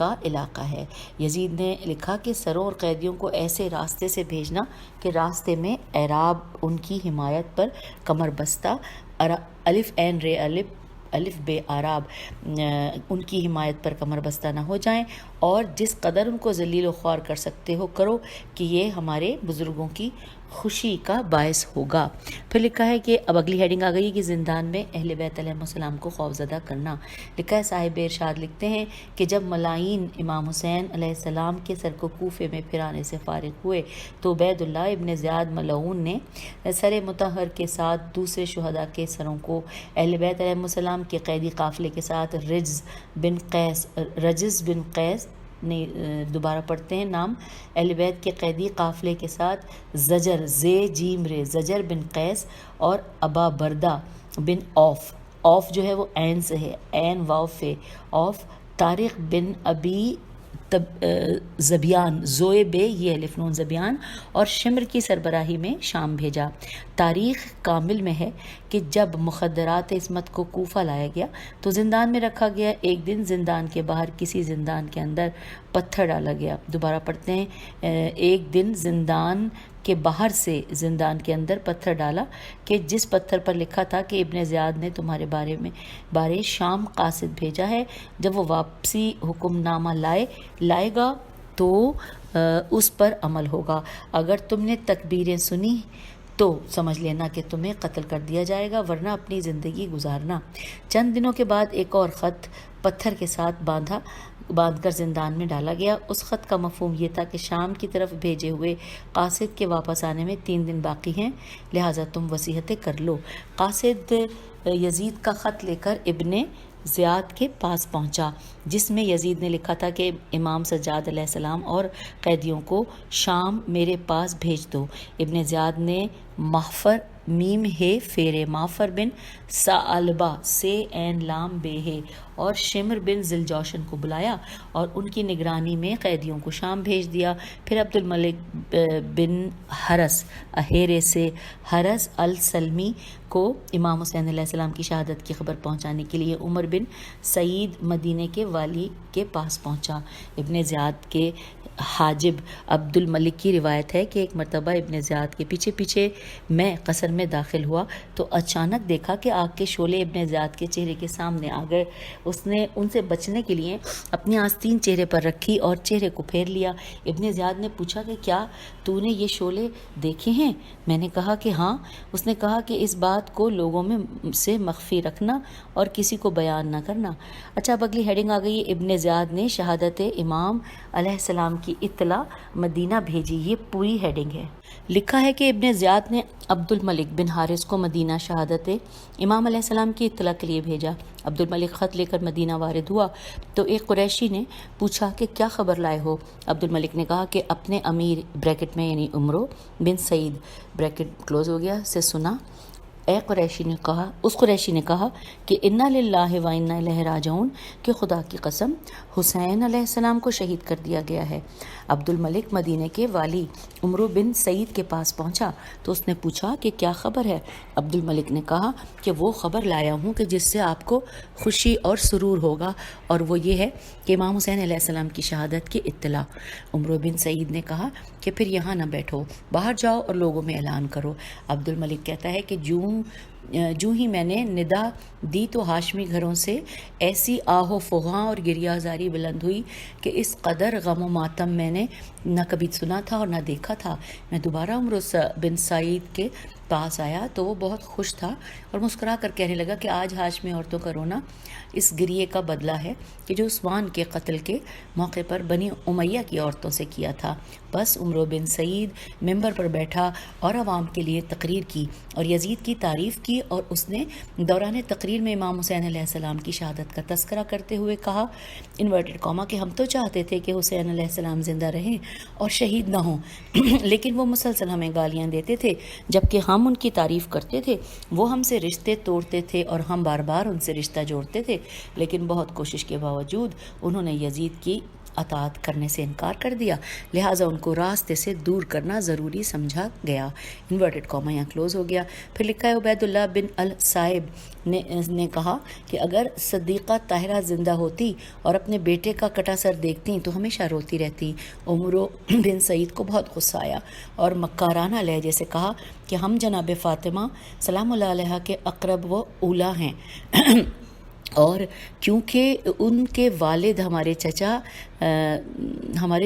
کا علاقہ ہے۔ یزید نے لکھا کہ سروں اور قیدیوں کو ایسے راستے سے بھیجنا کہ راستے میں اعراب ان کی حمایت پر کمر بستہ، الف عین رے الف بے آراب ان کی حمایت پر کمر بستہ نہ ہو جائیں، اور جس قدر ان کو ذلیل و خوار کر سکتے ہو کرو، کہ یہ ہمارے بزرگوں کی خوشی کا باعث ہوگا۔ پھر لکھا ہے کہ اب اگلی ہیڈنگ آ گئی کہ زندان میں اہل بیت علیہ السلام کو خوفزدہ کرنا۔ لکھا ہے صاحب ارشاد لکھتے ہیں کہ جب ملائین امام حسین علیہ السلام کے سر کو کوفے میں پھرانے سے فارغ ہوئے تو عبید اللہ ابن زیاد ملعون نے سر مطہر کے ساتھ دوسرے شہداء کے سروں کو اہل بیت علیہ السلام کے قیدی قافلے کے ساتھ رجز بن قیس دوبارہ پڑھتے ہیں نام اہل بیت کے قیدی قافلے کے ساتھ زجر زجر بن قیس اور ابا بردہ بن اوف جو ہے وہ عین سے ہے، عین واو فے اوف، طارق بن ابی زبیان زوئے بے یہ الف نون زبیان اور شمر کی سربراہی میں شام بھیجا۔ تاریخ کامل میں ہے کہ جب مخدرات عصمت کو کوفہ لایا گیا تو زندان میں رکھا گیا۔ ایک دن زندان کے باہر کسی زندان کے اندر پتھر ڈالا گیا۔ دوبارہ پڑھتے ہیں، ایک دن زندان کے باہر سے زندان کے اندر پتھر ڈالا کہ جس پتھر پر لکھا تھا کہ ابن زیاد نے تمہارے بارے شام قاصد بھیجا ہے، جب وہ واپسی حکم نامہ لائے گا تو اس پر عمل ہوگا، اگر تم نے تکبیریں سنی تو سمجھ لینا کہ تمہیں قتل کر دیا جائے گا، ورنہ اپنی زندگی گزارنا۔ چند دنوں کے بعد ایک اور خط پتھر کے ساتھ باندھ کر زندان میں ڈالا گیا۔ اس خط کا مفہوم یہ تھا کہ شام کی طرف بھیجے ہوئے قاصد کے واپس آنے میں 3 دن باقی ہیں، لہٰذا تم وصیتیں کر لو۔ قاصد یزید کا خط لے کر ابن زیاد کے پاس پہنچا، جس میں یزید نے لکھا تھا کہ امام سجاد علیہ السلام اور قیدیوں کو شام میرے پاس بھیج دو۔ ابن زیاد نے محفر میم ہے فیرے معفر بن ثعلبہ سے عین لام بے ہے اور شمر بن ذوالجوشن کو بلایا اور ان کی نگرانی میں قیدیوں کو شام بھیج دیا۔ پھر عبد الملک بن حرس اہیرے سے حرس السلمی کو امام حسین علیہ السلام کی شہادت کی خبر پہنچانے کے لیے عمر بن سعید مدینے کے والی کے پاس پہنچا۔ ابن زیاد کے حاجب عبد الملک کی روایت ہے کہ ایک مرتبہ ابن زیاد کے پیچھے میں قصر میں داخل ہوا تو اچانک دیکھا کہ آگ کے شعلے ابن زیاد کے چہرے کے سامنے آ گئے۔ اس نے ان سے بچنے کے لیے اپنی آستین چہرے پر رکھی اور چہرے کو پھیر لیا۔ ابن زیاد نے پوچھا کہ کیا تو نے یہ شعلے دیکھے ہیں؟ میں نے کہا کہ ہاں۔ اس نے کہا کہ اس بات کو لوگوں میں سے مخفی رکھنا اور کسی کو بیان نہ کرنا۔ اچھا، اب اگلی ہیڈنگ آ گئی، ابن زیاد نے شہادت امام علیہ السلام کی اطلاع مدینہ بھیجی۔ یہ پوری ہیڈنگ ہے۔ لکھا ہے کہ ابن زیاد نے عبد الملک بن حارث کو مدینہ شہادت امام علیہ السلام کی اطلاع کے لیے بھیجا۔ عبد الملک خط لے کر مدینہ وارد ہوا تو ایک قریشی نے پوچھا کہ کیا خبر لائے ہو؟ عبد الملک نے کہا کہ اپنے امیر بریکٹ میں یعنی عمرو بن سعید بریکٹ کلوز ہو گیا سے سنا۔ اس قریشی نے کہا کہ انا للہ و انا الیہ راجعون، کہ خدا کی قسم حسین علیہ السلام کو شہید کر دیا گیا ہے۔ عبد الملک مدینے کے والی عمرو بن سعید کے پاس پہنچا تو اس نے پوچھا کہ کیا خبر ہے؟ عبد الملک نے کہا کہ وہ خبر لایا ہوں کہ جس سے آپ کو خوشی اور سرور ہوگا، اور وہ یہ ہے کہ امام حسین علیہ السلام کی شہادت کی اطلاع۔ عمرو بن سعید نے کہا کہ پھر یہاں نہ بیٹھو، باہر جاؤ اور لوگوں میں اعلان کرو۔ عبد الملک کہتا ہے کہ جو ہی میں نے ندا دی تو ہاشمی گھروں سے ایسی آہ و فغاں اور گریہ زاری بلند ہوئی کہ اس قدر غم و ماتم میں نے نہ کبھی سنا تھا اور نہ دیکھا تھا۔ میں دوبارہ عمرو بن سعید کے پاس آیا تو وہ بہت خوش تھا اور مسکرا کر کہنے لگا کہ آج ہاشمی عورتوں کا رونا اس گریے کا بدلہ ہے کہ جو عثمان کے قتل کے موقع پر بنی امیہ کی عورتوں سے کیا تھا۔ بس عمرو بن سعید ممبر پر بیٹھا اور عوام کے لیے تقریر کی اور یزید کی تعریف کی، اور اس نے دوران تقریر میں امام حسین علیہ السلام کی شہادت کا تذکرہ کرتے ہوئے کہا انورٹڈ کاما کہ ہم تو چاہتے تھے کہ حسین علیہ السلام زندہ رہیں اور شہید نہ ہوں، لیکن وہ مسلسل ہمیں گالیاں دیتے تھے جبکہ ہم ان کی تعریف کرتے تھے۔ وہ ہم سے رشتے توڑتے تھے اور ہم بار بار ان سے رشتہ جوڑتے تھے، لیکن بہت کوشش کے باوجود انہوں نے یزید کی اطاعت کرنے سے انکار کر دیا، لہٰذا ان کو راستے سے دور کرنا ضروری سمجھا گیا۔ انورٹڈ کاما یہاں کلوز ہو گیا۔ پھر لکھا ہے عبید اللہ بن الصائب نے کہا کہ اگر صدیقہ طاہرہ زندہ ہوتی اور اپنے بیٹے کا کٹا سر دیکھتی تو ہمیشہ روتی رہتی۔ عمرو بن سعید کو بہت غصہ آیا اور مکارانہ لہجے سے کہا کہ ہم جناب فاطمہ سلام اللہ علیہا کے اقرب و اولیٰ ہیں اور کیونکہ ان کے والد ہمارے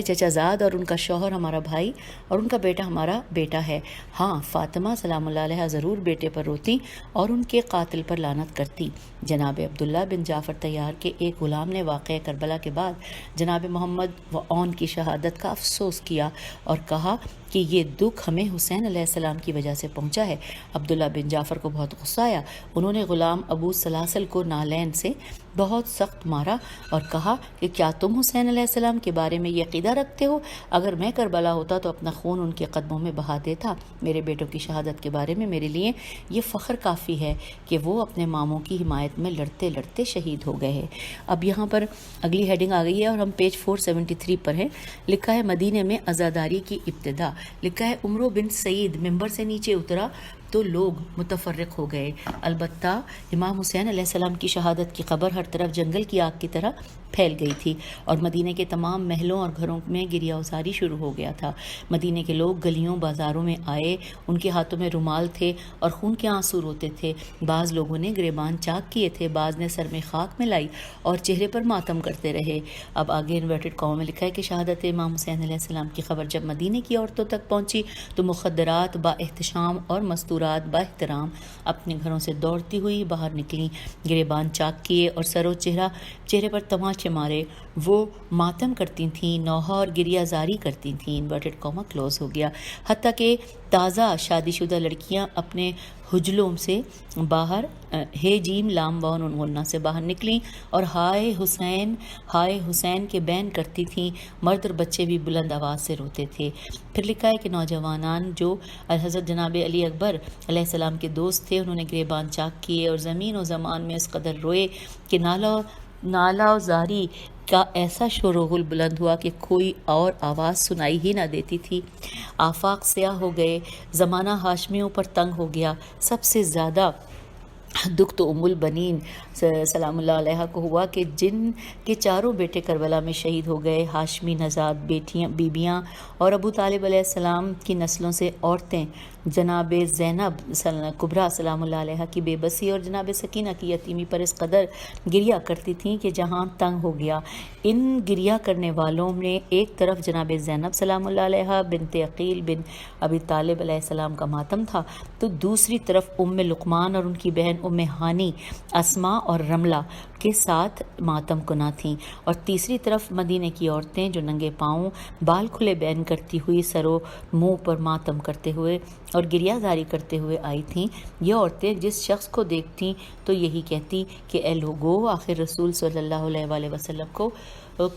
چچا زاد اور ان کا شوہر ہمارا بھائی اور ان کا بیٹا ہمارا بیٹا ہے۔ ہاں، فاطمہ سلام اللہ علیہ ضرور بیٹے پر روتی اور ان کے قاتل پر لعنت کرتی۔ جناب عبداللہ بن جعفر طیار کے ایک غلام نے واقعہ کربلا کے بعد جناب محمد و اون کی شہادت کا افسوس کیا اور کہا کہ یہ دکھ ہمیں حسین علیہ السلام کی وجہ سے پہنچا ہے۔ عبداللہ بن جعفر کو بہت غصہ آیا۔ انہوں نے غلام ابو سلاسل کو نالین سے بہت سخت مارا اور کہا کہ کیا تم حسین علیہ السلام کے بارے میں یہ عقیدہ رکھتے ہو؟ اگر میں کربلا ہوتا تو اپنا خون ان کے قدموں میں بہا دیتا۔ میرے بیٹوں کی شہادت کے بارے میں میرے لیے یہ فخر کافی ہے کہ وہ اپنے ماموں کی حمایت میں لڑتے لڑتے شہید ہو گئے ہیں۔ اب یہاں پر اگلی ہیڈنگ آ گئی ہے اور ہم پیج 473 پر ہیں۔ لکھا ہے مدینے میں عزاداری کی ابتدا۔ لکھا ہے عمرو بن سعید ممبر سے نیچے اترا تو لوگ متفرق ہو گئے، البتہ امام حسین علیہ السلام کی شہادت کی خبر ہر طرف جنگل کی آگ کی طرح پھیل گئی تھی اور مدینے کے تمام محلوں اور گھروں میں گریہ ازاری شروع ہو گیا تھا۔ مدینے کے لوگ گلیوں بازاروں میں آئے، ان کے ہاتھوں میں رومال تھے اور خون کے آنسو روتے تھے۔ بعض لوگوں نے گریبان چاک کیے تھے، بعض نے سر میں خاک ملائی اور چہرے پر ماتم کرتے رہے۔ اب آگے انورٹڈ کاما میں لکھا ہے کہ شہادت امام حسین علیہ السلام کی خبر جب مدینے کی عورتوں تک پہنچی تو مخدرات با احتشام اور مستورات با احترام اپنے گھروں سے دوڑتی ہوئی باہر نکلیں، گریبان چاک کیے اور سر و چہرے پر تماچے مارے۔ وہ ماتم کرتی تھیں، نوحہ اور گریہ زاری کرتی تھیں۔ انورٹڈ کاما کلوز ہو گیا۔ حتیٰ کہ تازہ شادی شدہ لڑکیاں اپنے حجلوں سے باہر ہے جیم لام وان غنہ سے باہر نکلیں اور ہائے حسین کے بین کرتی تھیں۔ مرد اور بچے بھی بلند آواز سے روتے تھے۔ پھر لکھا ہے کہ نوجوانان جو حضرت جناب علی اکبر علیہ السلام کے دوست تھے، انہوں نے گریبان چاک کیے اور زمین و زمان میں اس قدر روئے کہ نالہ و زاری کا ایسا شور و غل بلند ہوا کہ کوئی اور آواز سنائی ہی نہ دیتی تھی۔ آفاق سیاہ ہو گئے، زمانہ ہاشمیوں پر تنگ ہو گیا۔ سب سے زیادہ دکھ تو ام البنین سلام اللہ علیہ کو ہوا کہ جن کے چاروں بیٹے کربلا میں شہید ہو گئے۔ ہاشمی نژاد بیبیاں اور ابو طالب علیہ السلام کی نسلوں سے عورتیں جناب زینب کبریٰ سلام اللہ علیہ کی بے بسی اور جناب سکینہ کی یتیمی پر اس قدر گریہ کرتی تھیں کہ جہاں تنگ ہو گیا۔ ان گریہ کرنے والوں میں ایک طرف جناب زینب سلام اللہ علیہ بنت عقیل بن ابی طالب علیہ السلام کا ماتم تھا، تو دوسری طرف ام لقمان اور ان کی بہن ام ہانی، اسماء اور رملہ کے ساتھ ماتم کنا تھیں، اور تیسری طرف مدینے کی عورتیں جو ننگے پاؤں بال کھلے بین کرتی ہوئی سر و منہ پر ماتم کرتے ہوئے اور گریہ زاری کرتے ہوئے آئی تھیں۔ یہ عورتیں جس شخص کو دیکھتیں تو یہی کہتی کہ اے لوگو، آخر رسول صلی اللہ علیہ وآلہ وسلم کو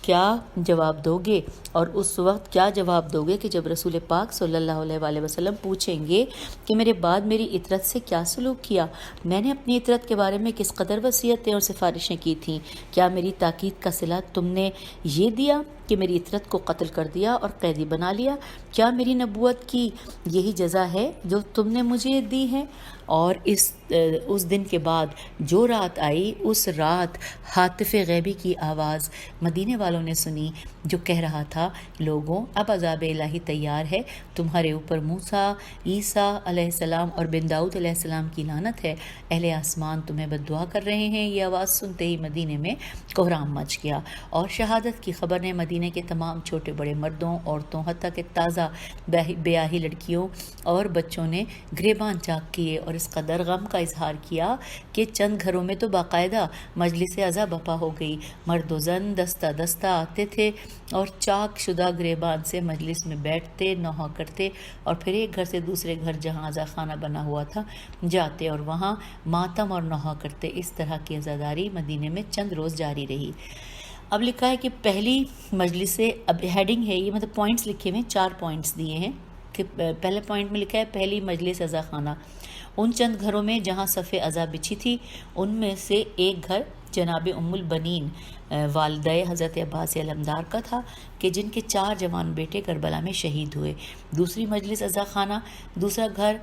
کیا جواب دو گے؟ اور اس وقت کیا جواب دو گے کہ جب رسول پاک صلی اللہ علیہ وآلہ وسلم پوچھیں گے کہ میرے بعد میری اطرت سے کیا سلوک کیا؟ میں نے اپنی اطرت کے بارے میں کس قدر وصیتیں اور سفارشیں کی تھیں؟ کیا میری تاکید کا صلہ تم نے یہ دیا کہ میری اطرت کو قتل کر دیا اور قیدی بنا لیا؟ کیا میری نبوت کی یہی جزا ہے جو تم نے مجھے دی ہے؟ اور اس دن کے بعد جو رات آئی، اس رات ہاتف غیبی کی آواز مدینے والوں نے سنی جو کہہ رہا تھا، لوگوں اب عذاب الہی تیار ہے، تمہارے اوپر موسیٰ، عیسیٰ علیہ السلام اور بن داؤد علیہ السلام کی لعنت ہے، اہل آسمان تمہیں بد دعا کر رہے ہیں۔ یہ آواز سنتے ہی مدینے میں کوہرام مچ گیا اور شہادت کی خبر نے مدینے کے تمام چھوٹے بڑے مردوں، عورتوں، حتیٰ کہ تازہ بیاہی لڑکیوں اور بچوں نے گریبان چاک کیے اور اس قدر غم کا اظہار کیا کہ چند گھروں میں تو باقاعدہ مجلس عزا بپا ہو گئی۔ مرد و زن دستہ دستہ آتے تھے اور چاک شدہ گریبان سے مجلس میں بیٹھتے، نوحہ کرتے اور پھر ایک گھر سے دوسرے گھر جہاں عزا خانہ بنا ہوا تھا جاتے اور وہاں ماتم اور نوحہ کرتے۔ اس طرح کی عزاداری مدینے میں چند روز جاری رہی۔ اب لکھا ہے کہ پہلی مجلس سے، اب ہیڈنگ ہے یہ، مطلب پوائنٹس لکھے ہوئے ہیں، 4 پوائنٹس دیے ہیں کہ پہلے پوائنٹ میں لکھا ہے پہلی مجلس عزا خانہ، ان چند گھروں میں جہاں صف عزا بچھی تھی ان میں سے ایک گھر جناب ام البنین والدہ حضرت عباس علمدار کا تھا کہ جن کے 4 جوان بیٹے کربلا میں شہید ہوئے۔ دوسری مجلس عزا خانہ، دوسرا گھر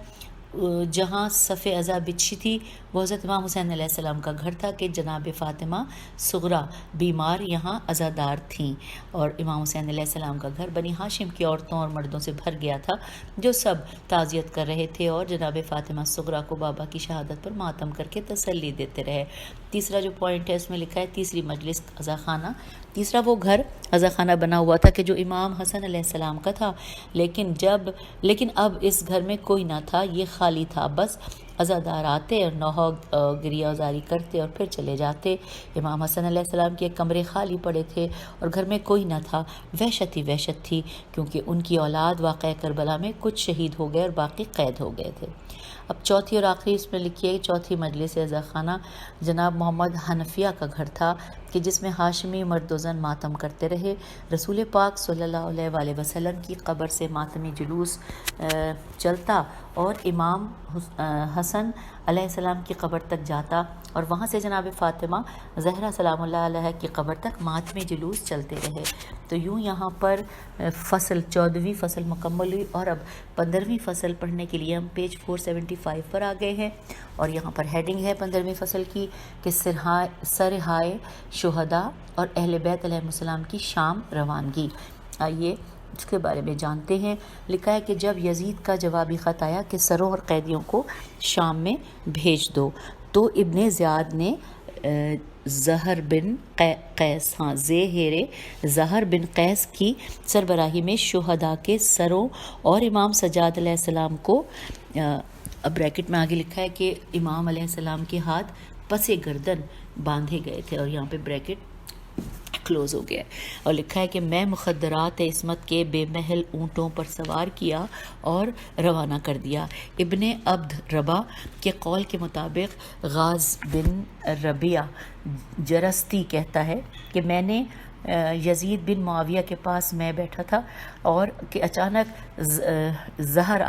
جہاں صف عزا بچھی تھی وہ حضرت امام حسین علیہ السلام کا گھر تھا کہ جناب فاطمہ صغرا بیمار یہاں عزادار تھیں، اور امام حسین علیہ السلام کا گھر بنی ہاشم کی عورتوں اور مردوں سے بھر گیا تھا جو سب تعزیت کر رہے تھے اور جناب فاطمہ صغرا کو بابا کی شہادت پر ماتم کر کے تسلی دیتے رہے۔ تیسرا جو پوائنٹ ہے اس میں لکھا ہے تیسری مجلس عزا خانہ، تیسرا وہ گھر عزا خانہ بنا ہوا تھا کہ جو امام حسن علیہ السلام کا تھا، لیکن اب اس گھر میں کوئی نہ تھا، یہ خالی تھا، بس عزادار آتے اور نوحہ گریہ زاری کرتے اور پھر چلے جاتے۔ امام حسن علیہ السلام کے کمرے خالی پڑے تھے اور گھر میں کوئی نہ تھا، وحشت ہی وحشت تھی کیونکہ ان کی اولاد واقعہ کربلا میں کچھ شہید ہو گئے اور باقی قید ہو گئے تھے۔ اب چوتھی اور آخری اس میں لکھیے چوتھی مجلس عزا خانہ جناب محمد حنفیہ کا گھر تھا کہ جس میں ہاشمی مرد و زن ماتم کرتے رہے۔ رسول پاک صلی اللہ علیہ وآلہ وسلم کی قبر سے ماتمی جلوس چلتا اور امام حسن علیہ السلام کی قبر تک جاتا اور وہاں سے جناب فاطمہ زہرا سلام اللہ علیہ کی قبر تک ماتمی جلوس چلتے رہے۔ تو یوں یہاں پر 14ویں فصل مکمل ہوئی اور اب 15ویں فصل پڑھنے کے لیے ہم پیج 475 پر آ گئے ہیں، اور یہاں پر ہیڈنگ ہے 15ویں فصل کی کہ سرہائے شہداء اور اہل بیت علیہ السلام کی شام روانگی۔ آئیے اس کے بارے میں جانتے ہیں۔ لکھا ہے کہ جب یزید کا جوابی خط آیا کہ سروں اور قیدیوں کو شام میں بھیج دو تو ابن زیاد نے زہر بن قیس کی سربراہی میں شہداء کے سروں اور امام سجاد علیہ السلام کو، اب بریکٹ میں آگے لکھا ہے کہ امام علیہ السلام کے ہاتھ پس گردن باندھے گئے تھے، اور یہاں پہ بریکٹ کلوز ہو گیا اور لکھا ہے کہ میں مخدرات عصمت کے بے محل اونٹوں پر سوار کیا اور روانہ کر دیا۔ ابن عبد ربا کے قول کے مطابق غاز بن ربیہ جرستی کہتا ہے کہ میں نے یزید بن معاویہ کے پاس میں بیٹھا تھا اور کہ اچانک زہر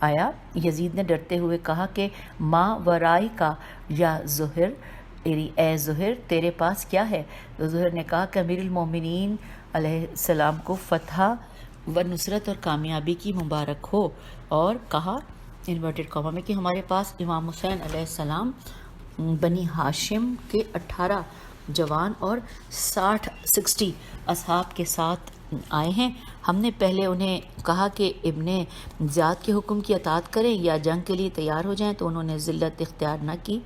آیا۔ یزید نے ڈرتے ہوئے کہا کہ ما ورائی کا یا زہر، اے زہر تیرے پاس کیا ہے؟ تو زہر نے کہا کہ امیر المومنین علیہ السلام کو فتح و نصرت اور کامیابی کی مبارک ہو، اور کہا انورٹڈ کاما میں کہ ہمارے پاس امام حسین علیہ السلام بنی ہاشم کے 18 جوان اور 60 اصحاب کے ساتھ آئے ہیں۔ ہم نے پہلے انہیں کہا کہ ابن زیاد کے حکم کی اطاعت کریں یا جنگ کے لیے تیار ہو جائیں، تو انہوں نے ذلت اختیار نہ کی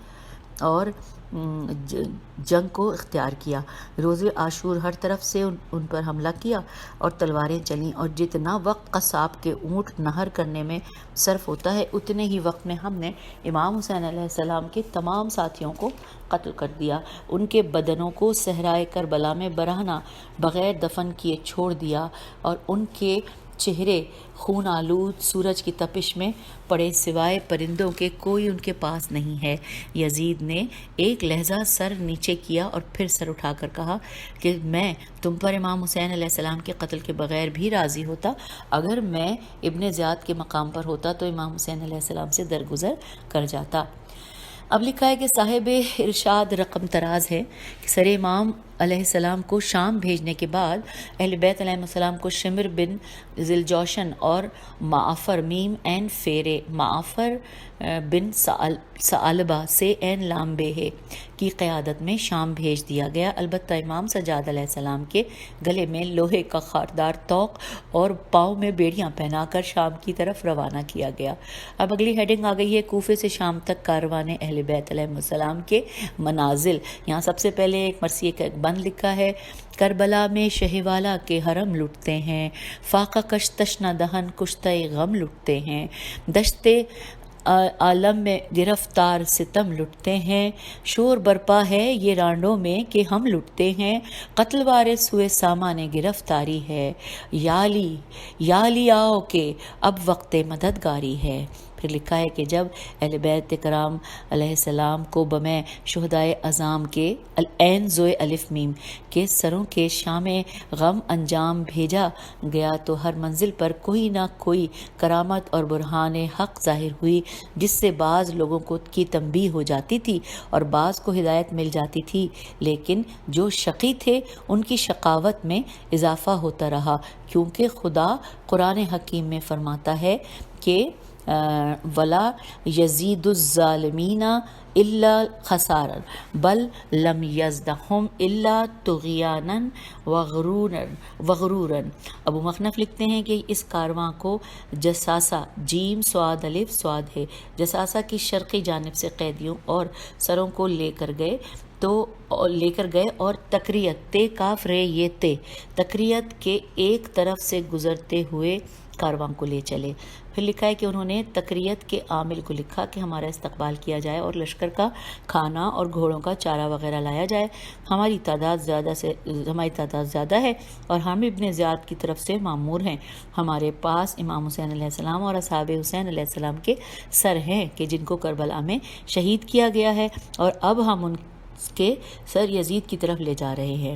اور جنگ کو اختیار کیا۔ روز عاشور ہر طرف سے ان پر حملہ کیا اور تلواریں چلیں، اور جتنا وقت قصاب کے اونٹ نہر کرنے میں صرف ہوتا ہے اتنے ہی وقت میں ہم نے امام حسین علیہ السلام کے تمام ساتھیوں کو قتل کر دیا، ان کے بدنوں کو صحرائے کربلا میں برہنہ بغیر دفن کیے چھوڑ دیا، اور ان کے چہرے خون آلود سورج کی تپش میں پڑے سوائے پرندوں کے کوئی ان کے پاس نہیں ہے۔ یزید نے ایک لہجہ سر نیچے کیا اور پھر سر اٹھا کر کہا کہ میں تم پر امام حسین علیہ السلام کے قتل کے بغیر بھی راضی ہوتا، اگر میں ابن زیاد کے مقام پر ہوتا تو امام حسین علیہ السلام سے درگزر کر جاتا۔ اب لکھا ہے کہ صاحب ارشاد رقم طراز ہے کہ سر امام علیہ السلام کو شام بھیجنے کے بعد اہل بیت علیہ السلام کو شمر بن ذیلجوشن اور معافر میم این فیرے معافر بن ثعلبہ سے این لامبے کی قیادت میں شام بھیج دیا گیا۔ البتہ امام سجاد علیہ السلام کے گلے میں لوہے کا خاردار طوق اور پاؤں میں بیڑیاں پہنا کر شام کی طرف روانہ کیا گیا۔ اب اگلی ہیڈنگ آ گئی ہے کوفے سے شام تک کاروان اہل بیت علیہ السلام کے منازل۔ یہاں سب سے پہلے ایک مرثیے کا ایک بند لکھا ہے، کربلا میں شہوالا کے حرم لٹتے ہیں، فاقہ کش تشنہ دہن کشتہ غم لٹتے ہیں، دشتے عالم میں گرفتار ستم لٹتے ہیں، شور برپا ہے یہ رانڈوں میں کہ ہم لٹتے ہیں، قتل وارث ہوئے سامان گرفتاری ہے، یالی آؤ کہ اب وقت مددگاری ہے۔ پھر لکھا ہے کہ جب اہل بیت کرام علیہ السلام کو بمِ شہدائے اعظام کے العین ذوئے الف میم کے سروں کے شام غم انجام بھیجا گیا تو ہر منزل پر کوئی نہ کوئی کرامت اور برہان حق ظاہر ہوئی، جس سے بعض لوگوں کی تنبیہ ہو جاتی تھی اور بعض کو ہدایت مل جاتی تھی، لیکن جو شقی تھے ان کی شقاوت میں اضافہ ہوتا رہا، کیونکہ خدا قرآن حکیم میں فرماتا ہے کہ ولا یزید الظالمین الا خسارا بل لم یزدہم الا طغیانا وغرورا۔ ابو مخنف لکھتے ہیں کہ اس کارواں کو جساسہ جیم صاد الف صاد ہے، جساسہ کی شرقی جانب سے قیدیوں اور سروں کو لے کر گئے اور تکریت تے کاف رے یہ تے تکریت کے ایک طرف سے گزرتے ہوئے کارواں کو لے چلے۔ پھر لکھا ہے کہ انہوں نے تکریت کے عامل کو لکھا کہ ہمارا استقبال کیا جائے اور لشکر کا کھانا اور گھوڑوں کا چارہ وغیرہ لایا جائے، ہماری تعداد زیادہ ہے اور ہم ابن زیاد کی طرف سے مامور ہیں، ہمارے پاس امام حسین علیہ السلام اور اصحاب حسین علیہ السلام کے سر ہیں کہ جن کو کربلا میں شہید کیا گیا ہے، اور اب ہم ان کے سر یزید کی طرف لے جا رہے ہیں۔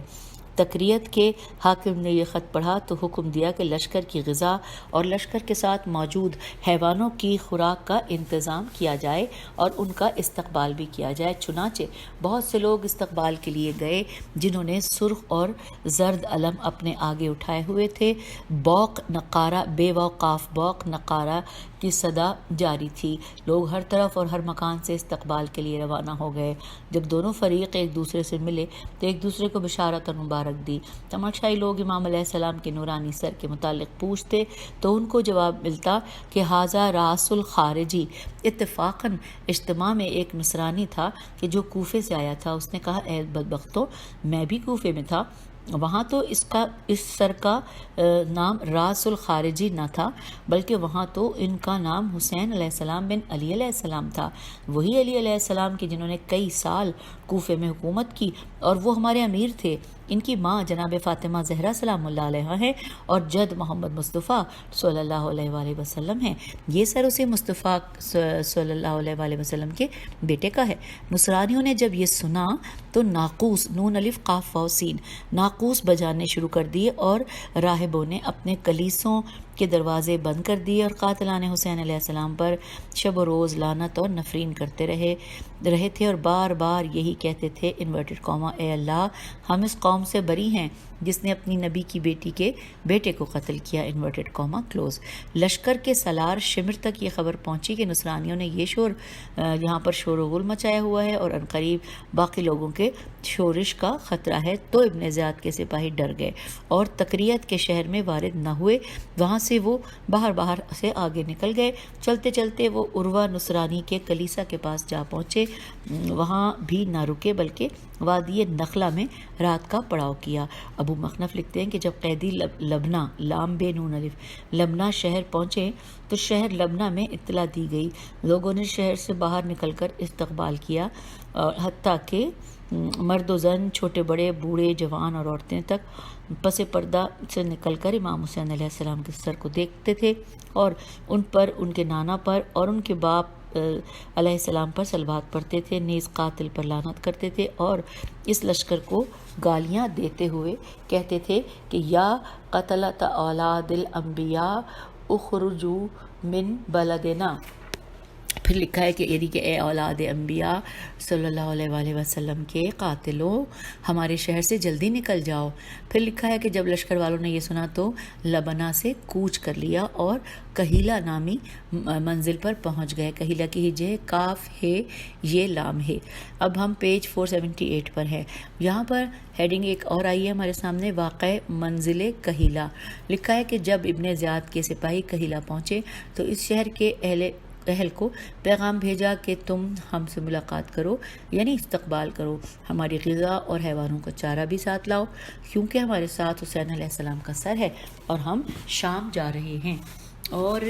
تکریت کے حاکم نے یہ خط پڑھا تو حکم دیا کہ لشکر کی غذا اور لشکر کے ساتھ موجود حیوانوں کی خوراک کا انتظام کیا جائے اور ان کا استقبال بھی کیا جائے۔ چنانچہ بہت سے لوگ استقبال کے لیے گئے جنہوں نے سرخ اور زرد علم اپنے آگے اٹھائے ہوئے تھے۔ بوق نقارہ بے وقاف بوق نقارہ کی صدا جاری تھی، لوگ ہر طرف اور ہر مکان سے استقبال کے لیے روانہ ہو گئے۔ جب دونوں فریق ایک دوسرے سے ملے تو ایک دوسرے کو بشارت اور مبارک دی۔ تماشائی لوگ امام علیہ السلام کے نورانی سر کے متعلق پوچھتے تو ان کو جواب ملتا کہ ھذا راس الخارجی۔ اتفاقاً اجتماع میں ایک نصرانی تھا کہ جو کوفے سے آیا تھا، اس نے کہا اے بدبختو، میں بھی کوفے میں تھا، وہاں تو اس سر کا نام راس الخارجی نہ تھا، بلکہ وہاں تو ان کا نام حسین علیہ السلام بن علی علیہ السلام تھا، وہی علی علیہ السلام کے جنہوں نے کئی سال کوفے میں حکومت کی اور وہ ہمارے امیر تھے۔ ان کی ماں جناب فاطمہ زہرا سلام اللہ علیہا ہے اور جد محمد مصطفیٰ صلی اللہ علیہ وآلہ وسلم ہیں۔ یہ سر اسے مصطفیٰ صلی اللہ علیہ وآلہ وسلم کے بیٹے کا ہے۔ نصرانیوں نے جب یہ سنا تو ناقوس نون الف قاف واو سین ناقوس بجانے شروع کر دیے اور راہبوں نے اپنے کلیسوں کے دروازے بند کر دیے اور قاتلان حسین علیہ السلام پر شب و روز لعنت اور نفرین کرتے رہے تھے اور بار بار یہی کہتے تھے انورٹڈ کاما اے اللہ ہم اس قوم سے بری ہیں جس نے اپنی نبی کی بیٹی کے بیٹے کو قتل کیا انورٹڈ کاما کلوز۔ لشکر کے سالار شمر تک یہ خبر پہنچی کہ نصرانیوں نے یہاں پر شور و غل مچایا ہوا ہے اور عنقریب باقی لوگوں کے شورش کا خطرہ ہے، تو ابن زیاد کے سپاہی ڈر گئے اور تکریت کے شہر میں وارد نہ ہوئے، وہاں سے وہ باہر سے آگے نکل گئے۔ چلتے چلتے وہ عروہ نصرانی کے کلیسا کے پاس جا پہنچے، وہاں بھی نہ رکے بلکہ وادی نخلا میں رات کا پڑاؤ کیا۔ ابو مخنف لکھتے ہیں کہ جب قیدی لبنہ لام بے نون الف لبنہ شہر پہنچے تو شہر لبنہ میں اطلاع دی گئی، لوگوں نے شہر سے باہر نکل کر استقبال کیا، حتیٰ کہ مرد و زن، چھوٹے بڑے، بوڑھے جوان اور عورتیں تک پس پردہ سے نکل کر امام حسین علیہ السلام کے سر کو دیکھتے تھے اور ان پر، ان کے نانا پر اور ان کے باپ علیہ السلام پر صلوات پڑھتے تھے، نیز قاتل پر لعنت کرتے تھے اور اس لشکر کو گالیاں دیتے ہوئے کہتے تھے کہ یا قتلۃ اولاد الانبیاء اخرجوا من بلدنا۔ پھر لکھا ہے کہ یعنی کہ اے اولاد انبیاء صلی اللہ علیہ وآلہ وسلم کے قاتلوں ہمارے شہر سے جلدی نکل جاؤ۔ پھر لکھا ہے کہ جب لشکر والوں نے یہ سنا تو لبنہ سے کوچ کر لیا اور کہیلا نامی منزل پر پہنچ گئے۔ کہیلا کی ہجے کاف ہے یہ لام ہے۔ اب ہم پیج 478 پر ہیں، یہاں پر ہیڈنگ ایک اور آئی ہے ہمارے سامنے، واقع منزل کہیلا۔ لکھا ہے کہ جب ابن زیاد کے سپاہی کہیلا پہنچے تو اس شہر کے اہل کو پیغام بھیجا کہ تم ہم سے ملاقات کرو، یعنی استقبال کرو، ہماری غذا اور حیوانوں کا چارہ بھی ساتھ لاؤ، کیونکہ ہمارے ساتھ حسین علیہ السلام کا سر ہے اور ہم شام جا رہے ہیں۔ اور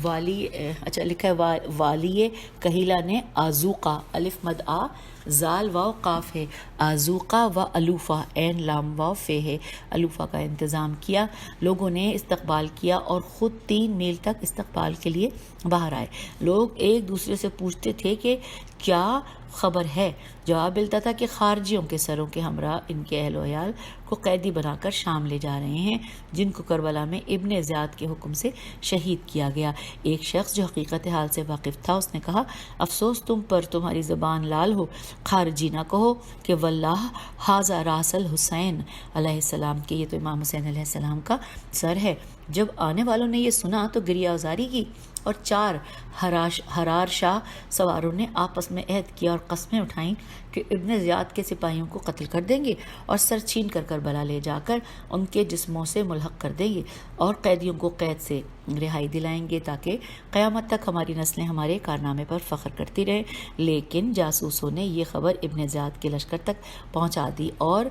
والی اچھا لکھا ہے والی کہیلا نے آزوقہ الف مد آ زال واو قاف ہے آزوقہ و الوفا عین لام واو فے ہے الوفا کا انتظام کیا. لوگوں نے استقبال کیا اور خود 3 میل تک استقبال کے لیے باہر آئے. لوگ ایک دوسرے سے پوچھتے تھے کہ کیا خبر ہے. جواب ملتا تھا کہ خارجیوں کے سروں کے ہمراہ ان کے اہل و عیال کو قیدی بنا کر شام لے جا رہے ہیں جن کو کربلا میں ابن زیاد کے حکم سے شہید کیا گیا. ایک شخص جو حقیقت حال سے واقف تھا اس نے کہا افسوس تم پر تمہاری زبان لال ہو. خارجی نہ کہو کہ واللہ ھذا راس الحسین علیہ السلام کے یہ تو امام حسین علیہ السلام کا سر ہے. جب آنے والوں نے یہ سنا تو گریہ ازاری کی اور 4 حرار شاہ سواروں نے آپس میں عہد کیا اور قسمیں اٹھائیں کہ ابن زیاد کے سپاہیوں کو قتل کر دیں گے اور سر چھین کر کربلا لے جا کر ان کے جسموں سے ملحق کر دیں گے اور قیدیوں کو قید سے رہائی دلائیں گے تاکہ قیامت تک ہماری نسلیں ہمارے کارنامے پر فخر کرتی رہیں. لیکن جاسوسوں نے یہ خبر ابن زیاد کے لشکر تک پہنچا دی اور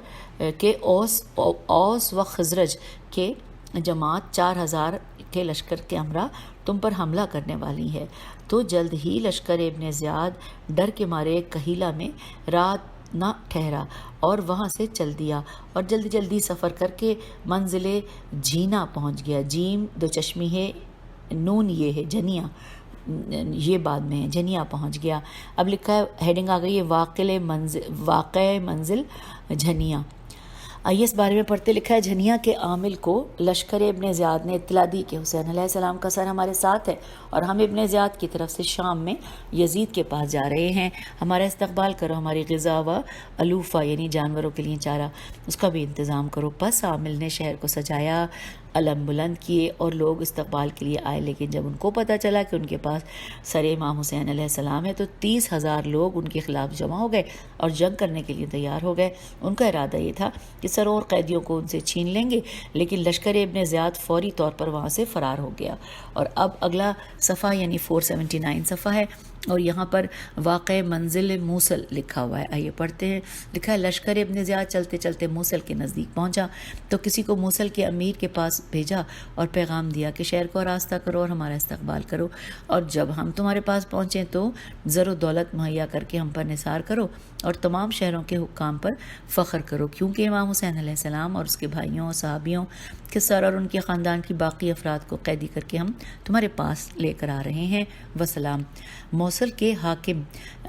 کہ اوس و خزرج کے جماعت 4000 کے لشکر کے ہمراہ تم پر حملہ کرنے والی ہے. تو جلد ہی لشکر ابن زیاد ڈر کے مارے کہیلا میں رات نہ ٹھہرا اور وہاں سے چل دیا اور جلدی سفر کر کے منزل جھینا پہنچ گیا. جیم 2 چشمی ہے، نون یہ ہے جنیا، یہ بعد میں ہے، جنیا پہنچ گیا. اب لکھا ہے ہیڈنگ آ گئی ہے واقع منزل جھنیا. آئیے اس بارے میں پڑھتے. لکھا ہے جھنیا کے عامل کو لشکر ابن زیاد نے اطلاع دی کہ حسین علیہ السلام کا سر ہمارے ساتھ ہے اور ہم ابن زیاد کی طرف سے شام میں یزید کے پاس جا رہے ہیں. ہمارا استقبال کرو، ہماری غذا و الوفا یعنی جانوروں کے لیے چارہ اس کا بھی انتظام کرو. پس عامل نے شہر کو سجایا، علم بلند کیے اور لوگ استقبال کے لیے آئے. لیکن جب ان کو پتہ چلا کہ ان کے پاس سر امام حسین علیہ السلام ہے تو 30,000 لوگ ان کے خلاف جمع ہو گئے اور جنگ کرنے کے لیے تیار ہو گئے. ان کا ارادہ یہ تھا کہ سروں اور قیدیوں کو ان سے چھین لیں گے، لیکن لشکر ابن زیاد فوری طور پر وہاں سے فرار ہو گیا. اور اب اگلا صفحہ یعنی 479 صفحہ ہے اور یہاں پر واقع منزل موصل لکھا ہوا ہے. آئیے پڑھتے ہیں. لکھا ہے لشکر ابن زیاد چلتے چلتے موصل کے نزدیک پہنچا تو کسی کو موصل کے امیر کے پاس بھیجا اور پیغام دیا کہ شہر کو راستہ کرو اور ہمارا استقبال کرو، اور جب ہم تمہارے پاس پہنچیں تو زر و دولت مہیا کر کے ہم پر نثار کرو اور تمام شہروں کے حکام پر فخر کرو، کیونکہ امام حسین علیہ السلام اور اس کے بھائیوں اور صحابیوں کے سر اور ان کے خاندان کی باقی افراد کو قیدی کر کے ہم تمہارے پاس لے کر آ رہے ہیں. وسلام. موصل کے حاکم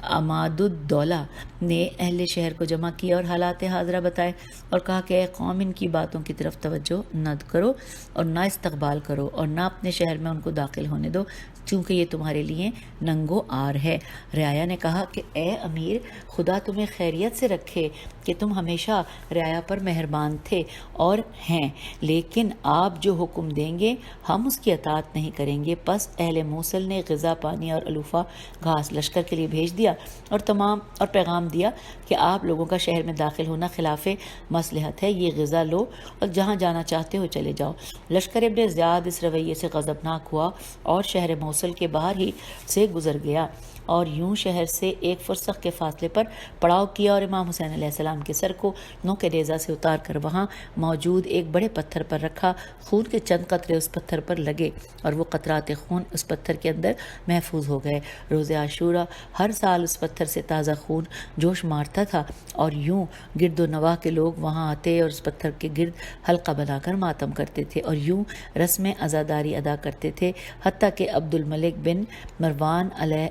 عماد الدولہ نے اہل شہر کو جمع کیا اور حالات حاضرہ بتائے اور کہا کہ اے قوم ان کی باتوں کی طرف توجہ نہ کرو اور نہ استقبال کرو اور نہ اپنے شہر میں ان کو داخل ہونے دو کیونکہ یہ تمہارے لیے ننگو آر ہے. رعایا نے کہا کہ اے امیر خدا تمہیں خیریت سے رکھے کہ تم ہمیشہ رعایا پر مہربان تھے اور ہیں، لیکن آپ جو حکم دیں گے ہم اس کی اطاعت نہیں کریں گے. پس اہل موصل نے غذا پانی اور الوفا گھاس لشکر کے لیے بھیج دیا اور پیغام دیا کہ آپ لوگوں کا شہر میں داخل ہونا خلاف مصلحت ہے، یہ غذا لو اور جہاں جانا چاہتے ہو چلے جاؤ. لشکر ابن زیاد اس رویے سے غضبناک ہوا اور شہر موصل کے باہر ہی سے گزر گیا اور یوں شہر سے ایک فرسخ کے فاصلے پر پڑاؤ کیا اور امام حسین علیہ السلام کے سر کو نو کے نیزہ سے اتار کر وہاں موجود ایک بڑے پتھر پر رکھا. خون کے چند قطرے اس پتھر پر لگے اور وہ قطرات خون اس پتھر کے اندر محفوظ ہو گئے. روز عاشورہ ہر سال اس پتھر سے تازہ خون جوش مارتا تھا اور یوں گرد و نواح کے لوگ وہاں آتے اور اس پتھر کے گرد حلقہ بنا کر ماتم کرتے تھے اور یوں رسم عزاداری ادا کرتے تھے، حتیٰ کہ عبد الملک بن مروان علیہ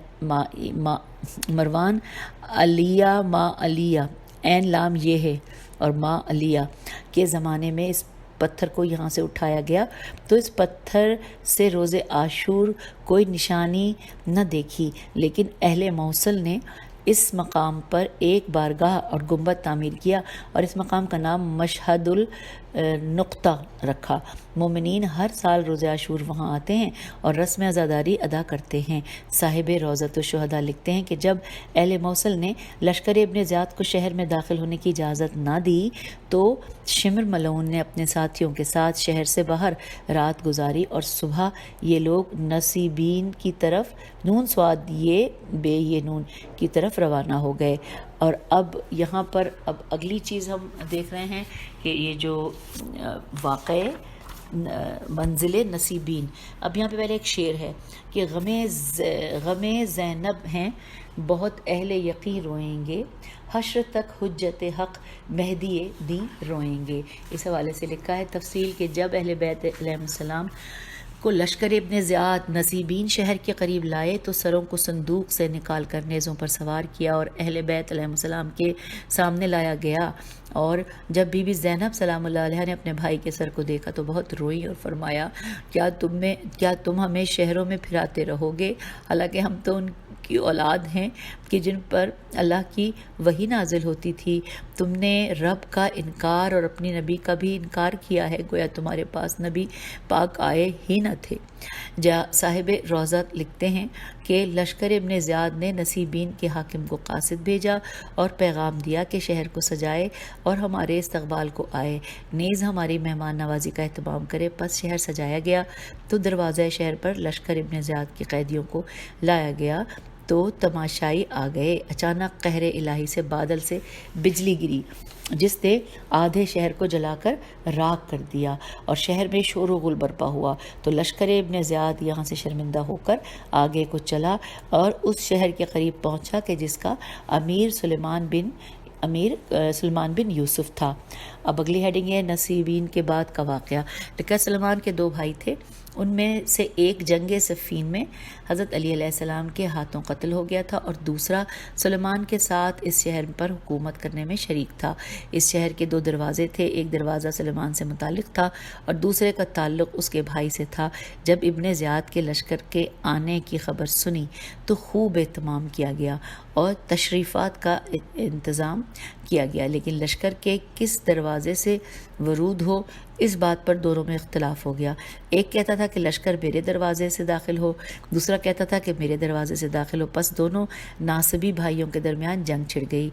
عین لام یہ ہے اور ما علیہ کے زمانے میں اس پتھر کو یہاں سے اٹھایا گیا تو اس پتھر سے روز عاشور کوئی نشانی نہ دیکھی. لیکن اہل موصل نے اس مقام پر ایک بارگاہ اور گنبد تعمیر کیا اور اس مقام کا نام مشہد النقطہ رکھا. مومنین ہر سال روز عاشور وہاں آتے ہیں اور رسم عزاداری ادا کرتے ہیں. صاحب روضۃ الشہداء لکھتے ہیں کہ جب اہل موصل نے لشکر ابن زیاد کو شہر میں داخل ہونے کی اجازت نہ دی تو شمر ملعون نے اپنے ساتھیوں کے ساتھ شہر سے باہر رات گزاری اور صبح یہ لوگ نصیبین کی طرف نون سواد یہ بے یہ نون کی طرف روانہ ہو گئے. اور اب یہاں پر اب اگلی چیز ہم دیکھ رہے ہیں کہ یہ جو واقع منزل نصیبین۔ اب یہاں پہ پہلے ایک شعر ہے کہ غم زینب ہیں بہت اہل یقین روئیں گے، حشر تک حجت حق مہدی دین روئیں گے۔ اس حوالے سے لکھا ہے تفصیل کہ جب اہل بیت علیہ السلام کو لشکر ابن زیاد نصیبین شہر کے قریب لائے تو سروں کو صندوق سے نکال کر نیزوں پر سوار کیا اور اہل بیت علیہ السلام کے سامنے لایا گیا، اور جب بی بی زینب سلام اللہ علیہ نے اپنے بھائی کے سر کو دیکھا تو بہت روئی اور فرمایا کیا تم ہمیں شہروں میں پھراتے رہو گے، حالانکہ ہم تو ان کی اولاد ہیں کہ جن پر اللہ کی وحی نازل ہوتی تھی، تم نے رب کا انکار اور اپنی نبی کا بھی انکار کیا ہے، گویا تمہارے پاس نبی پاک آئے ہی نہ تھے۔ صاحب روضہ لکھتے ہیں کہ لشکر ابن زیاد نے نصیبین کے حاکم کو قاصد بھیجا اور پیغام دیا کہ شہر کو سجائے اور ہمارے استقبال کو آئے، نیز ہماری مہمان نوازی کا اہتمام کرے۔ پس شہر سجایا گیا تو دروازہ شہر پر لشکر ابن زیاد کے قیدیوں کو لایا گیا تو تماشائی آ گئے۔ اچانک قہر الہی سے بادل سے بجلی گری جس نے آدھے شہر کو جلا کر راکھ کر دیا اور شہر میں شور و غل برپا ہوا، تو لشکر ابن زیاد یہاں سے شرمندہ ہو کر آگے کو چلا اور اس شہر کے قریب پہنچا کہ جس کا امیر سلیمان بن یوسف تھا۔ اب اگلی ہیڈنگ ہے نصیبین کے بعد کا واقعہ۔ لکھا سلمان کے 2 بھائی تھے، ان میں سے ایک جنگ صفین میں حضرت علی علیہ السلام کے ہاتھوں قتل ہو گیا تھا اور دوسرا سلیمان کے ساتھ اس شہر پر حکومت کرنے میں شریک تھا۔ اس شہر کے 2 دروازے تھے، ایک دروازہ سلیمان سے متعلق تھا اور دوسرے کا تعلق اس کے بھائی سے تھا۔ جب ابن زیاد کے لشکر کے آنے کی خبر سنی تو خوب اہتمام کیا گیا اور تشریفات کا انتظام کیا گیا، لیکن لشکر کے کس دروازے سے ورود ہو اس بات پر دونوں میں اختلاف ہو گیا۔ ایک کہتا تھا کہ لشکر میرے دروازے سے داخل ہو، دوسرا کہتا تھا کہ میرے دروازے سے داخل ہو۔ پس دونوں ناصبی بھائیوں کے درمیان جنگ چھڑ گئی۔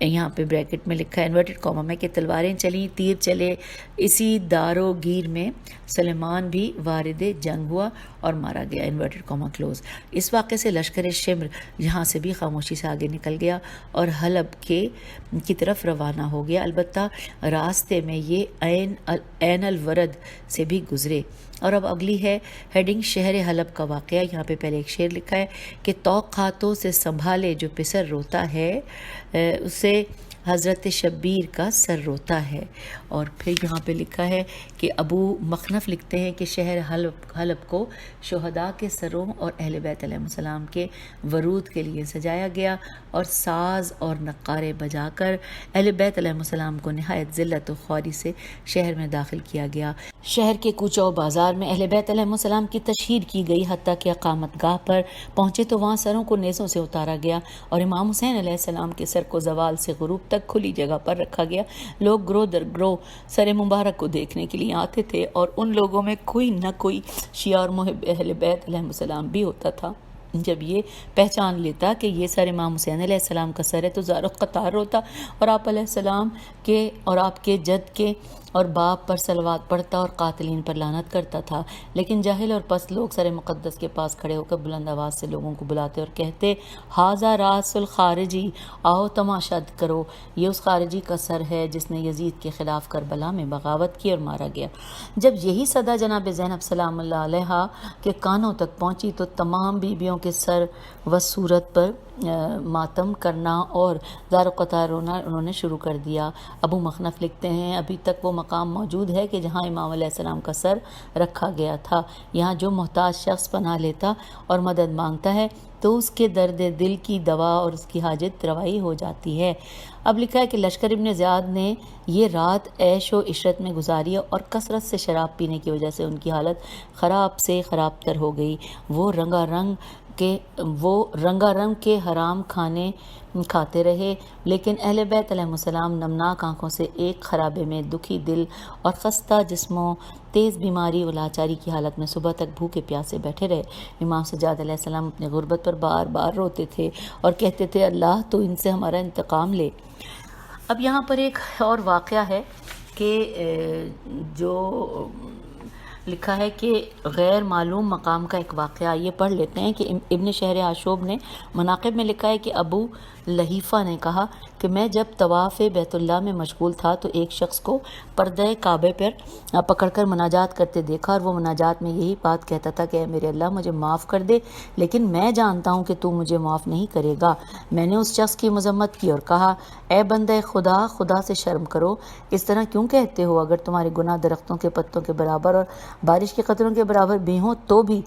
یہاں پہ بریکٹ میں لکھا ہے انورٹڈ کاما میں کہ تلواریں چلیں، تیر چلے، اسی دار و گیر میں سلیمان بھی وارد جنگ ہوا اور مارا گیا، انورٹڈ کاما کلوز۔ اس واقعے سے لشکر شمر یہاں سے بھی خاموشی سے آگے نکل گیا اور حلب کی طرف روانہ ہو گیا، البتہ راستے میں یہ عین الورد سے بھی گزرے۔ اور اب اگلی ہے ہیڈنگ شہر حلب کا واقعہ۔ یہاں پہ پہلے ایک شعر لکھا ہے کہ توق ہاتھوں سے سنبھالے جو پسر روتا ہے اسے حضرت شبیر کا سر روتا ہے۔ اور پھر یہاں پہ لکھا ہے کہ ابو مخنف لکھتے ہیں کہ شہر حلب کو شہداء کے سروں اور اہل بیت علیہ السلام کے ورود کے لیے سجایا گیا اور ساز اور نقارے بجا کر اہل بیت علیہ السلام کو نہایت ذلت و خواری سے شہر میں داخل کیا گیا۔ شہر کے کوچہ و بازار میں اہل بیت علیہ السلام کی تشہیر کی گئی، حتیٰ کہ اقامت گاہ پر پہنچے تو وہاں سروں کو نیزوں سے اتارا گیا اور امام حسین علیہ السلام کے سر کو زوال سے غروب تک کھلی جگہ پر رکھا گیا۔ لوگ گروہ در گروہ سر مبارک کو دیکھنے کے لیے آتے تھے اور ان لوگوں میں کوئی نہ کوئی شیعہ اور محب اہل بیت علیہ السلام بھی ہوتا تھا۔ جب یہ پہچان لیتا کہ یہ سر امام حسین علیہ السلام کا سر ہے تو زار و قطار ہوتا اور آپ علیہ السلام کے اور آپ کے جد کے اور باپ پر صلوات پڑھتا اور قاتلین پر لعنت کرتا تھا۔ لیکن جاہل اور پست لوگ سر مقدس کے پاس کھڑے ہو کر بلند آواز سے لوگوں کو بلاتے اور کہتے، ھذا راس الخارجی، آؤ تماشا کرو، یہ اس خارجی کا سر ہے جس نے یزید کے خلاف کربلا میں بغاوت کی اور مارا گیا۔ جب یہی صدا جناب زینب سلام اللہ علیہا کے کانوں تک پہنچی تو تمام بیویوں کے سر و صورت پر ماتم کرنا اور زار و قطار رونا انہوں نے شروع کر دیا۔ ابو مخنف لکھتے ہیں ابھی تک وہ مقام موجود ہے کہ جہاں امام علیہ السلام کا سر رکھا گیا تھا، یہاں جو محتاج شخص پناہ لیتا اور مدد مانگتا ہے تو اس کے درد دل کی دوا اور اس کی حاجت روائی ہو جاتی ہے۔ اب لکھا ہے کہ لشکر ابن زیاد نے یہ رات عیش و عشرت میں گزاری اور کثرت سے شراب پینے کی وجہ سے ان کی حالت خراب سے خراب تر ہو گئی۔ وہ رنگا رنگ کے حرام کھانے کھاتے رہے، لیکن اہل بیت علیہ السلام نمناک آنکھوں سے ایک خرابے میں دکھی دل اور خستہ جسموں، تیز بیماری و لاچاری کی حالت میں صبح تک بھوکے پیاسے بیٹھے رہے۔ امام سجاد علیہ السلام اپنے غربت پر بار بار روتے تھے اور کہتے تھے، اللہ تو ان سے ہمارا انتقام لے۔ اب یہاں پر ایک اور واقعہ ہے کہ جو لکھا ہے کہ غیر معلوم مقام کا ایک واقعہ، یہ پڑھ لیتے ہیں کہ ابن شہر آشوب نے مناقب میں لکھا ہے کہ ابو لہیفہ نے کہا کہ میں جب طواف بیت اللہ میں مشغول تھا تو ایک شخص کو پردہ کعبے پر پکڑ کر مناجات کرتے دیکھا، اور وہ مناجات میں یہی بات کہتا تھا کہ اے میرے اللہ مجھے معاف کر دے، لیکن میں جانتا ہوں کہ تو مجھے معاف نہیں کرے گا۔ میں نے اس شخص کی مذمت کی اور کہا اے بندہ خدا، خدا سے شرم کرو، اس طرح کیوں کہتے ہو؟ اگر تمہارے گناہ درختوں کے پتوں کے برابر اور بارش کے قطروں کے برابر بھی ہوں تو بھی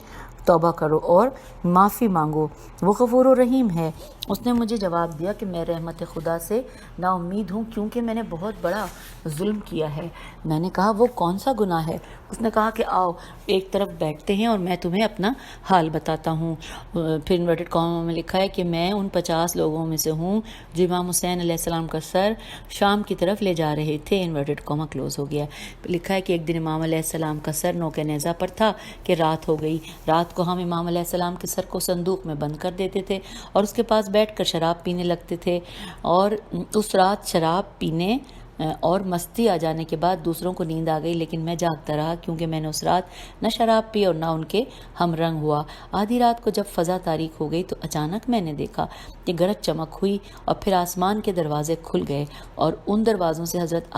توبہ کرو اور معافی مانگو، وہ غفور و رحیم ہے۔ اس نے مجھے جواب دیا کہ میں رحمت خدا سے نا امید ہوں کیونکہ میں نے بہت بڑا ظلم کیا ہے۔ میں نے کہا وہ کون سا گناہ ہے؟ اس نے کہا کہ آؤ ایک طرف بیٹھتے ہیں اور میں تمہیں اپنا حال بتاتا ہوں۔ پھر انورٹڈ کاموں میں لکھا ہے کہ میں ان 50 لوگوں میں سے ہوں جو امام حسین علیہ السلام کا سر شام کی طرف لے جا رہے تھے۔ انورٹڈ کامہ کلوز ہو گیا۔ لکھا ہے کہ ایک دن امام علیہ السلام کا سر نوکے نیزہ پر تھا کہ رات ہو گئی۔ رات کو ہم امام علیہ السلام کے سر کو صندوق میں بند کر دیتے تھے اور اس کے پاس بیٹھ کر شراب پینے لگتے تھے، اور اس رات شراب پینے اور مستی آ جانے کے بعد دوسروں کو نیند آ گئی، لیکن میں جاگتا رہا کیونکہ میں نے اس رات نہ شراب پی اور نہ ان کے ہم رنگ ہوا۔ آدھی رات کو جب فضا تاریک ہو گئی تو اچانک میں نے دیکھا کہ گرج چمک ہوئی اور پھر آسمان کے دروازے کھل گئے اور ان دروازوں سے حضرت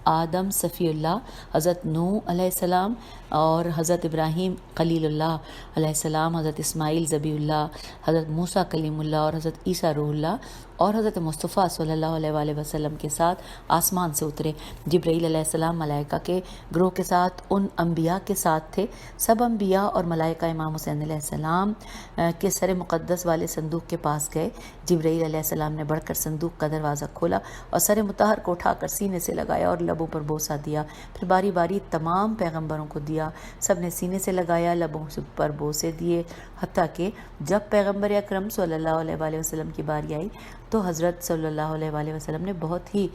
آدم صفی اللہ، حضرت نوح علیہ السلام اور حضرت ابراہیم خلیل اللہ علیہ السلام، حضرت اسماعیل ذبیح اللہ، حضرت موسیٰ کلیم اللہ اور حضرت عیسیٰ روح اللہ اور حضرت مصطفیٰ صلی اللہ علیہ وآلہ وسلم کے ساتھ آسمان سے اترے۔ جبرائیل علیہ السلام ملائکہ کے گروہ کے ساتھ ان انبیاء کے ساتھ تھے۔ سب انبیاء اور ملائکہ امام حسین علیہ السلام کے سر مقدس والے صندوق کے پاس گئے۔ جبرائیل علیہ السلام نے بڑھ کر صندوق کا دروازہ کھولا اور سر مطہر کو اٹھا کر سینے سے لگایا اور لبوں پر بوسہ دیا، پھر باری باری تمام پیغمبروں کو دیا۔ سب نے سینے سے لگایا، لبوں پر بوسے دیے، حتیٰ کہ جب پیغمبر اکرم صلی اللہ علیہ وآلہ وسلم کی باری آئی تو حضرت صلی اللہ علیہ وآلہ وسلم نے بہت ہی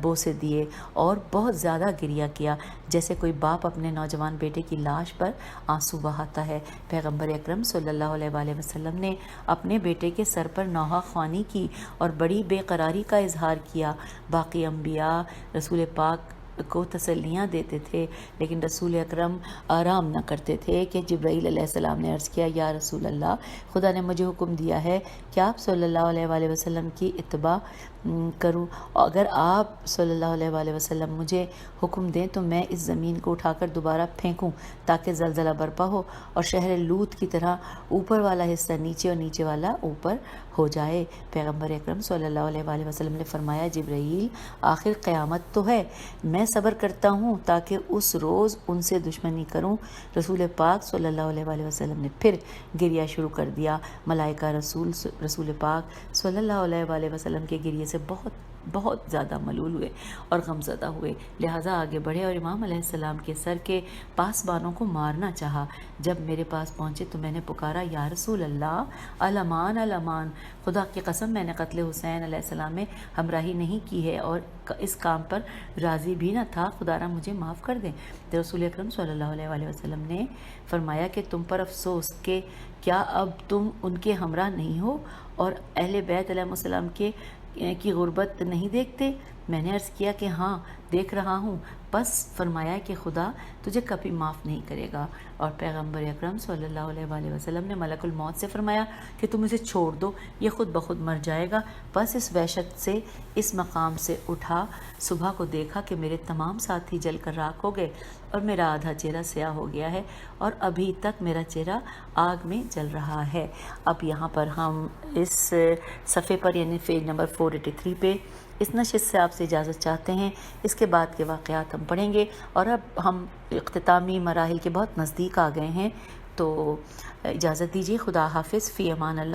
بوسے دیے اور بہت زیادہ گریہ کیا، جیسے کوئی باپ اپنے نوجوان بیٹے کی لاش پر آنسو بہاتا ہے۔ پیغمبر اکرم صلی اللہ علیہ وآلہ وسلم نے اپنے بیٹے کے سر پر نوحہ خوانی کی اور بڑی بے قراری کا اظہار کیا۔ باقی انبیاء رسول پاک کو تسلیاں دیتے تھے، لیکن رسول اکرم آرام نہ کرتے تھے کہ جبرائیل علیہ السلام نے عرض کیا یا رسول اللہ، خدا نے مجھے حکم دیا ہے کہ آپ صلی اللہ علیہ وآلہ وسلم کی اتباع کروں، اگر آپ صلی اللہ علیہ وآلہ وسلم مجھے حکم دیں تو میں اس زمین کو اٹھا کر دوبارہ پھینکوں تاکہ زلزلہ برپا ہو اور شہر لوط کی طرح اوپر والا حصہ نیچے اور نیچے والا اوپر ہو جائے۔ پیغمبر اکرم صلی اللہ علیہ وآلہ وسلم نے فرمایا جبرائیل، آخر قیامت تو ہے، میں صبر کرتا ہوں تاکہ اس روز ان سے دشمنی کروں۔ رسول پاک صلی اللہ علیہ وآلہ وسلم نے پھر گریہ شروع کر دیا۔ ملائکہ رسول پاک صلی اللہ علیہ وآلہ وسلم کے گریے سے بہت زیادہ ملول ہوئے اور غمزدہ ہوئے، لہٰذا آگے بڑھے اور امام علیہ السلام کے سر کے پاسبانوں کو مارنا چاہا۔ جب میرے پاس پہنچے تو میں نے پکارا یا رسول اللہ، الامان الامان، خدا کی قسم میں نے قتل حسین علیہ السلام میں ہمراہی نہیں کی ہے اور اس کام پر راضی بھی نہ تھا، خدا را مجھے معاف کر دیں۔ تو رسول اکرم صلی اللہ علیہ وآلہ وسلم نے فرمایا کہ تم پر افسوس کہ کیا اب تم ان کے ہمراہ نہیں ہو اور اہل بیت علیہ السلام کی غربت نہیں دیکھتے؟ میں نے عرض کیا کہ ہاں دیکھ رہا ہوں۔ بس فرمایا کہ خدا تجھے کبھی معاف نہیں کرے گا، اور پیغمبر اکرم صلی اللہ علیہ وآلہ وسلم نے ملک الموت سے فرمایا کہ تم اسے چھوڑ دو، یہ خود بخود مر جائے گا۔ بس اس وحشت سے اس مقام سے اٹھا، صبح کو دیکھا کہ میرے تمام ساتھی جل کر راکھ ہو گئے اور میرا آدھا چہرہ سیاہ ہو گیا ہے اور ابھی تک میرا چہرہ آگ میں جل رہا ہے۔ اب یہاں پر ہم اس صفحے پر یعنی پیج نمبر 483 پہ اس نشست سے آپ سے اجازت چاہتے ہیں۔ اس کے بعد کے واقعات ہم پڑھیں گے اور اب ہم اختتامی مراحل کے بہت نزدیک آ گئے ہیں، تو اجازت دیجیے۔ خدا حافظ، فی امان اللہ۔